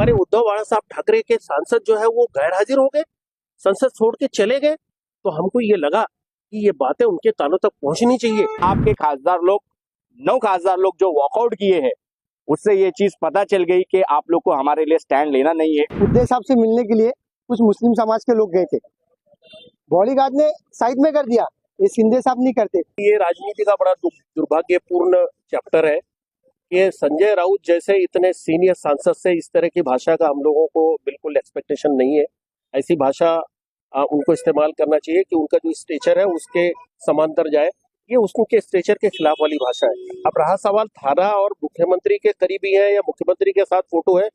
हमारे उद्धव बाला साहब ठाकरे के सांसद जो है वो गैर हाजिर हो गए, संसद छोड़ के चले गए, तो हमको ये लगा कि ये बातें उनके कानों तक पहुंचनी चाहिए। आपके खासदार लोग 9 खासदार लोग जो वॉकआउट किए हैं, उससे ये चीज पता चल गई कि आप लोग को हमारे लिए स्टैंड लेना नहीं है। उद्धव साहब से मिलने के लिए कुछ मुस्लिम समाज के लोग गए थे, बॉडीगार्ड ने साइड में कर दिया, ये शिंदे साहब नहीं करते। ये राजनीति का बड़ा दुर्भाग्यपूर्ण चैप्टर है कि संजय राउत जैसे इतने सीनियर सांसद से इस तरह की भाषा का हम लोगों को बिल्कुल एक्सपेक्टेशन नहीं है। ऐसी भाषा उनको इस्तेमाल करना चाहिए कि उनका जो स्टेचर है उसके समांतर जाए, ये उसके स्टेचर के खिलाफ वाली भाषा है। अब रहा सवाल थाना और मुख्यमंत्री के करीबी है या मुख्यमंत्री के साथ फोटो है,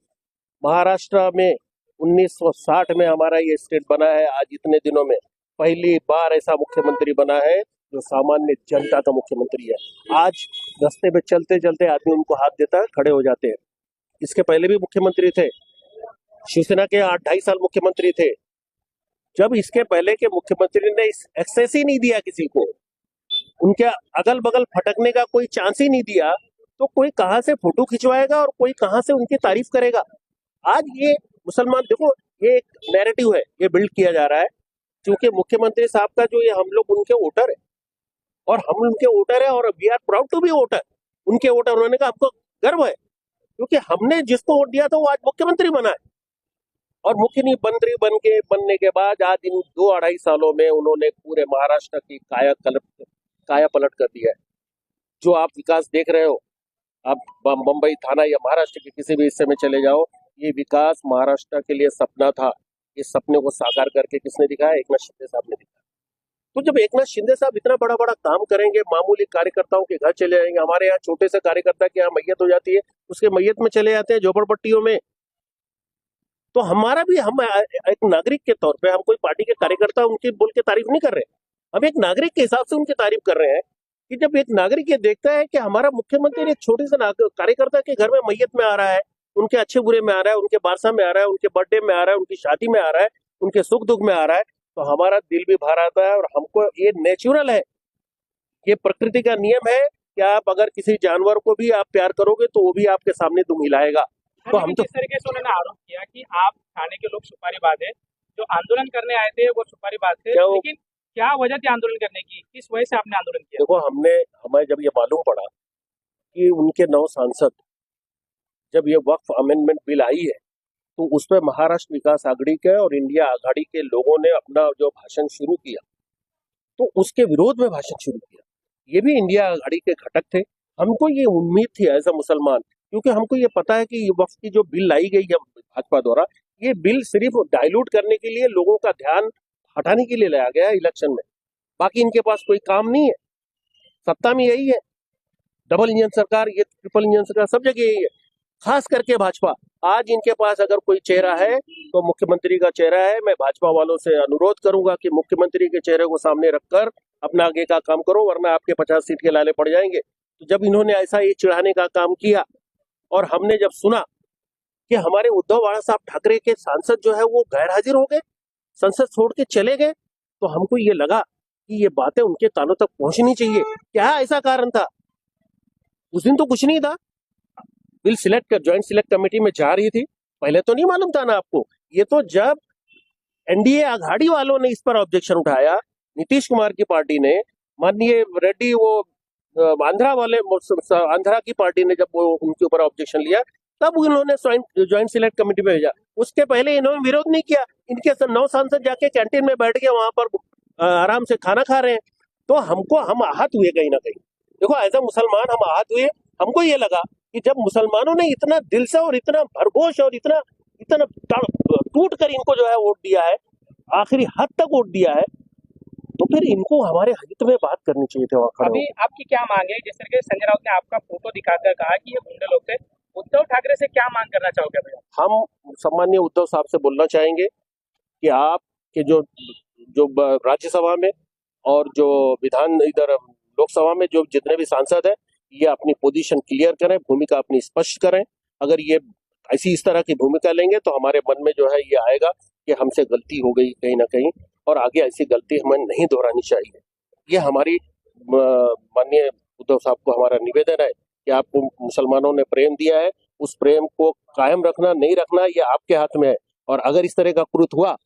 महाराष्ट्र में 1960 में हमारा ये स्टेट बना है, आज इतने दिनों में पहली बार ऐसा मुख्यमंत्री बना है जो सामान्य जनता का मुख्यमंत्री है। आज रास्ते में चलते चलते आदमी उनको हाथ देता है, खड़े हो जाते हैं। इसके पहले भी मुख्यमंत्री थे, शिवसेना के 8-2.5 साल मुख्यमंत्री थे। जब इसके पहले के मुख्यमंत्री ने एक्सेस ही नहीं दिया किसी को, उनके अगल बगल फटकने का कोई चांस ही नहीं दिया, तो कोई कहां से फोटो खिंचवाएगा और कोई कहां से उनकी तारीफ करेगा। आज ये मुसलमान, देखो ये एक नैरेटिव है, ये बिल्ड किया जा रहा है क्योंकि मुख्यमंत्री साहब का जो ये हम लोग उनके वोटर है और हम उनके वोटर है और we are proud to be voter, उनके वोटर। उन्होंने कहा हमको गर्व है क्योंकि हमने जिसको वोट दिया था वो आज मुख्यमंत्री बना है, और मुख्यमंत्री बनने के बाद आज इन 2-2.5 सालों में उन्होंने पूरे महाराष्ट्र की काया पलट कर दिया है। जो आप विकास देख रहे हो, आप बम्बई थाना या महाराष्ट्र के किसी भी हिस्से में चले जाओ, ये विकास महाराष्ट्र के लिए सपना था। इस सपने को साकार करके किसने दिखाया? एकनाथ शिंदे साहब ने दिखाया। तो जब एकनाथ शिंदे साहब इतना बड़ा बड़ा काम करेंगे, मामूली कार्यकर्ताओं के घर चले जाएंगे, हमारे यहाँ छोटे से कार्यकर्ता के यहाँ मैयत हो जाती है, उसके मैयत में चले जाते हैं झोपड़पट्टियों में, तो हमारा भी, हम एक नागरिक के तौर पे, हम कोई पार्टी के कार्यकर्ता उनकी बोल के तारीफ नहीं कर रहे, हम एक नागरिक के हिसाब से उनकी तारीफ कर रहे हैं कि जब एक नागरिक ये देखता है कि हमारा मुख्यमंत्री एक छोटे से कार्यकर्ता के घर में मैयत में आ रहा है, उनके अच्छे बुरे में आ रहा है, उनके बारसा में आ रहा है, उनके बर्थडे में आ रहा है, उनकी शादी में आ रहा है, उनके सुख दुख में आ रहा है, तो हमारा दिल भी भर आता है। और हमको ये नेचुरल है, ये प्रकृति का नियम है कि आप अगर किसी जानवर को भी आप प्यार करोगे तो वो भी आपके सामने दुम हिलाएगा। तो हम तो जिस तरीके से उन्होंने आरोप किया कि आप थाने के लोग सुपारीबाज है, जो आंदोलन करने आए थे वो सुपारीबाज थे, लेकिन क्या वजह थी आंदोलन करने की, किस वजह से आपने आंदोलन किया? देखो, हमें जब ये मालूम पड़ा कि उनके 9 सांसद, जब ये वक्फ अमेंडमेंट बिल आई है, तो उसमें महाराष्ट्र विकास आघाड़ी के और इंडिया आघाड़ी के लोगों ने अपना जो भाषण शुरू किया, तो उसके विरोध में भाषण शुरू किया। ये भी इंडिया आघाड़ी के घटक थे। हमको ये उम्मीद थी एज अ मुसलमान, क्योंकि हमको ये पता है कि ये वक्फ की जो बिल लाई गई है भाजपा द्वारा, ये बिल सिर्फ डाइल्यूट करने के लिए, लोगों का ध्यान हटाने के लिए लाया गया है इलेक्शन में। बाकी इनके पास कोई काम नहीं है, सत्ता में यही है, डबल इंजन सरकार, ये ट्रिपल इंजन सरकार, सब जगह यही है। खास करके भाजपा, आज इनके पास अगर कोई चेहरा है तो मुख्यमंत्री का चेहरा है। मैं भाजपा वालों से अनुरोध करूंगा कि मुख्यमंत्री के चेहरे को सामने रखकर अपना आगे का काम करो, वरना आपके 50 सीट के लाले पड़ जाएंगे। तो जब इन्होंने ऐसा ये चिढ़ाने का काम किया और हमने जब सुना कि हमारे उद्धव बाला साहब ठाकरे के सांसद जो है वो गैर हाजिर हो गए, संसद छोड़ के चले गए, तो हमको ये लगा कि ये बातें उनके कानों तक पहुंचनी चाहिए। क्या ऐसा कारण था? उस दिन तो कुछ नहीं था, बिल ज्वाइंट सिलेक्ट कमेटी में जा रही थी, पहले तो नहीं मालूम था ना आपको। ये तो जब एनडीए आघाड़ी वालों ने इस पर ऑब्जेक्शन उठाया, नीतीश कुमार की पार्टी ने, माननीय रेड्डी, वो आंध्रा की पार्टी ने, जब वो उनके ऊपर ऑब्जेक्शन लिया, तब उन्होंने ज्वाइंट सिलेक्ट कमेटी में भेजा। उसके पहले इन्होंने विरोध नहीं किया। इनके 9 सांसद जाके कैंटीन में बैठ के वहां पर आराम से खाना खा रहे हैं। तो हम आहत हुए कहीं ना कहीं। देखो, एज अ मुसलमान हम आहत हुए। हमको ये लगा कि जब मुसलमानों ने इतना दिल से और इतना भरघोष और इतना टूट कर इनको जो है वोट दिया है, आखिरी हद तक वोट दिया है, तो फिर इनको हमारे हित में बात करनी चाहिए थी। अभी आपकी क्या मांग है? जिस तरीके से संजय राउत ने आपका फोटो दिखाकर कहा कि ये गुंडे लोग थे, उद्धव ठाकरे से क्या मांग करना चाहोगे भैया? हम सम्मानीय उद्धव साहब से बोलना चाहेंगे कि आप के जो राज्यसभा में और जो इधर लोकसभा में जो जितने भी सांसद है, ये अपनी पोजीशन क्लियर करें, भूमिका अपनी स्पष्ट करें। अगर ये इस तरह की भूमिका लेंगे तो हमारे मन में जो है ये आएगा कि हमसे गलती हो गई कहीं ना कहीं, और आगे ऐसी गलती हमें नहीं दोहरानी चाहिए। ये हमारी माननीय उद्धव साहब को हमारा निवेदन है कि आपको मुसलमानों ने प्रेम दिया है, उस प्रेम को कायम रखना नहीं रखना ये आपके हाथ में है। और अगर इस तरह का कृत्य हुआ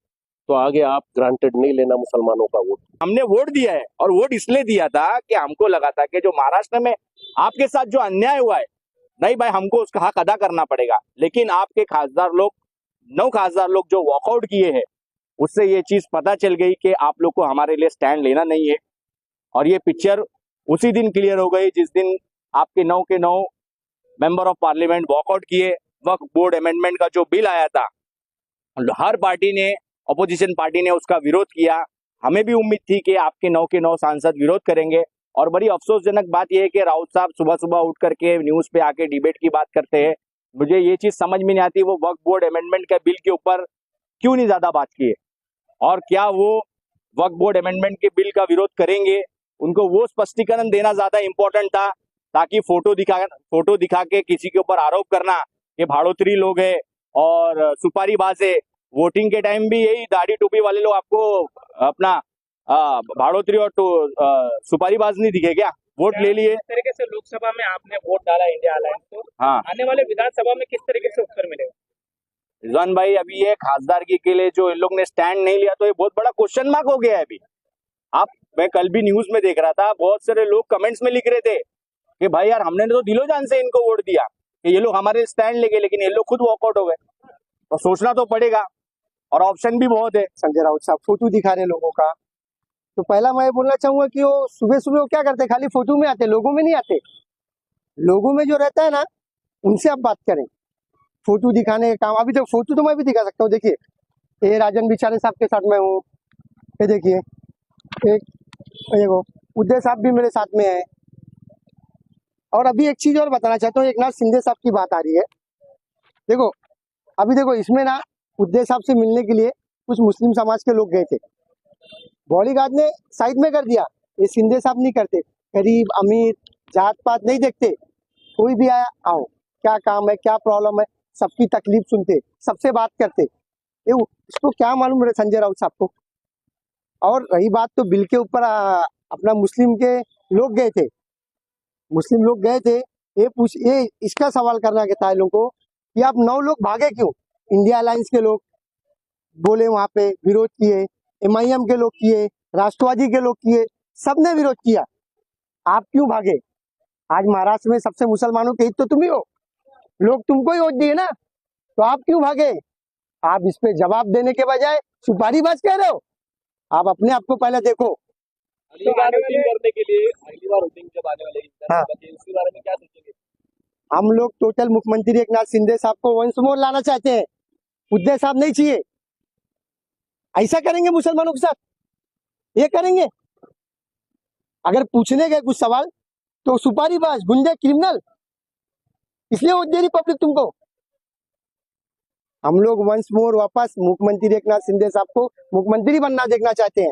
तो आगे आप ग्रांटेड नहीं लेना मुसलमानों का वोट। हमने वोट दिया है और वोट इसलिए दिया था कि हमको लगा था कि जो महाराष्ट्र में आपके साथ जो अन्याय हुआ है, नहीं भाई हमको उसका हक अदा करना पड़ेगा। लेकिन आपके खासदार लोग 9 खासदार लोग जो वॉकआउट किए हैं, उससे ये चीज पता चल गई कि आप लोग को हमारे लिए स्टैंड लेना नहीं है। और ये पिक्चर उसी दिन क्लियर हो गई जिस दिन आपके 9 के 9 मेंबर ऑफ पार्लियामेंट वॉकआउट किए। वक्फ बोर्ड अमेंडमेंट का जो बिल आया था, हर पार्टी ने, अपोजिशन पार्टी ने उसका विरोध किया। हमें भी उम्मीद थी कि आपके 9 के 9 सांसद विरोध करेंगे। और बड़ी अफसोसजनक बात यह है कि राउत साहब सुबह सुबह उठ करके न्यूज पे आके डिबेट की बात करते हैं। मुझे ये चीज समझ में नहीं आती वो वक्फ बोर्ड अमेंडमेंट के बिल के ऊपर क्यों नहीं ज्यादा बात किए, और क्या वो वक्फ बोर्ड अमेंडमेंट के बिल का विरोध करेंगे। उनको वो स्पष्टीकरण देना ज्यादा इंपॉर्टेंट था, ताकि फोटो दिखा के किसी के ऊपर आरोप करना कि भाड़ोतरी लोग है और सुपारीबाज है। वोटिंग के टाइम भी यही दाढ़ी टोपी वाले लोग आपको अपना भाड़ोतरी और सुपारीबाज नहीं दिखे क्या? वोट ले लिए। किस तरीके से लोकसभा में आपने वोट डाला इंडिया अलायंस को, हाँ आने वाले विधानसभा में किस तरीके से उत्तर मिलेगा? रिजवान भाई, अभी ये खासदारगी के लिए जो इन लोग ने स्टैंड नहीं लिया तो ये बहुत बड़ा क्वेश्चन मार्क हो गया है अभी। मैं कल भी न्यूज में देख रहा था, बहुत सारे लोग कमेंट्स में लिख रहे थे कि भाई यार हमने तो दिलो जान से इनको वोट दिया कि ये लोग हमारे स्टैंड लेके, लेकिन ये लोग खुद वॉकआउट हो गए। तो सोचना तो पड़ेगा, और ऑप्शन भी बहुत है। संजय राउत साहब फोटो दिखा रहे लोगों का, तो पहला मैं बोलना चाहूंगा कि वो सुबह सुबह वो क्या करते, खाली फोटो में आते, लोगों में नहीं आते। लोगों में जो रहता है ना, उनसे आप बात करें। फोटो दिखाने का काम, अभी तो फोटो तो मैं भी दिखा सकता हूँ। देखिए ये राजन बिचारे साहब के साथ मैं हूँ, ये देखिए एक देखो उदय साहब भी मेरे साथ में है। और अभी एक चीज और बताना चाहता हूँ, एकनाथ शिंदे साहब की बात आ रही है। देखो अभी देखो इसमें ना उदय साहब से मिलने के लिए कुछ मुस्लिम समाज के लोग गए थे, बॉडीगार्ड ने साइड में कर दिया। ये शिंदे साहब नहीं करते, गरीब अमीर जात पात नहीं देखते, कोई भी आया आओ क्या काम है क्या प्रॉब्लम है, सबकी तकलीफ सुनते, सबसे बात करते। ये इसको क्या मालूम है संजय राउत साहब को। और रही बात तो बिल के ऊपर, अपना मुस्लिम के लोग गए थे, मुस्लिम लोग गए थे, ये इसका सवाल करना था इन लोगों को कि आप 9 लोग भागे क्यों। इंडिया अलायंस के लोग बोले, वहां पे विरोध किए, MIM के लोग किए, राष्ट्रवादी के लोग किए, सबने विरोध किया, आप क्यों भागे। आज महाराष्ट्र में सबसे मुसलमानों के हित तो तुम ही हो, लोग तुमको ही वोट दिए ना, तो आप क्यों भागे। आप इस पे जवाब देने के बजाय सुपारीबाज कह रहे हो। आप अपने आप को पहले देखो। अगली बार वोटिंग करने के लिए, अगली बार वोटिंग जब आने वाले हाँ। उसके बारे में क्या सोचेंगे? हम लोग टोटल मुख्यमंत्री एकनाथ शिंदे साहब को वंस मोर लाना चाहते हैं, उदय साहब नहीं चाहिए। ऐसा करेंगे मुसलमानों के साथ, ये करेंगे। अगर पूछने गए कुछ सवाल तो सुपारीबाज, गुंडे, क्रिमिनल, इसलिए वोट दे रही पब्लिक तुमको। हम लोग वंस मोर वापस मुख्यमंत्री एकनाथ शिंदे साहब को मुख्यमंत्री बनना देखना चाहते हैं।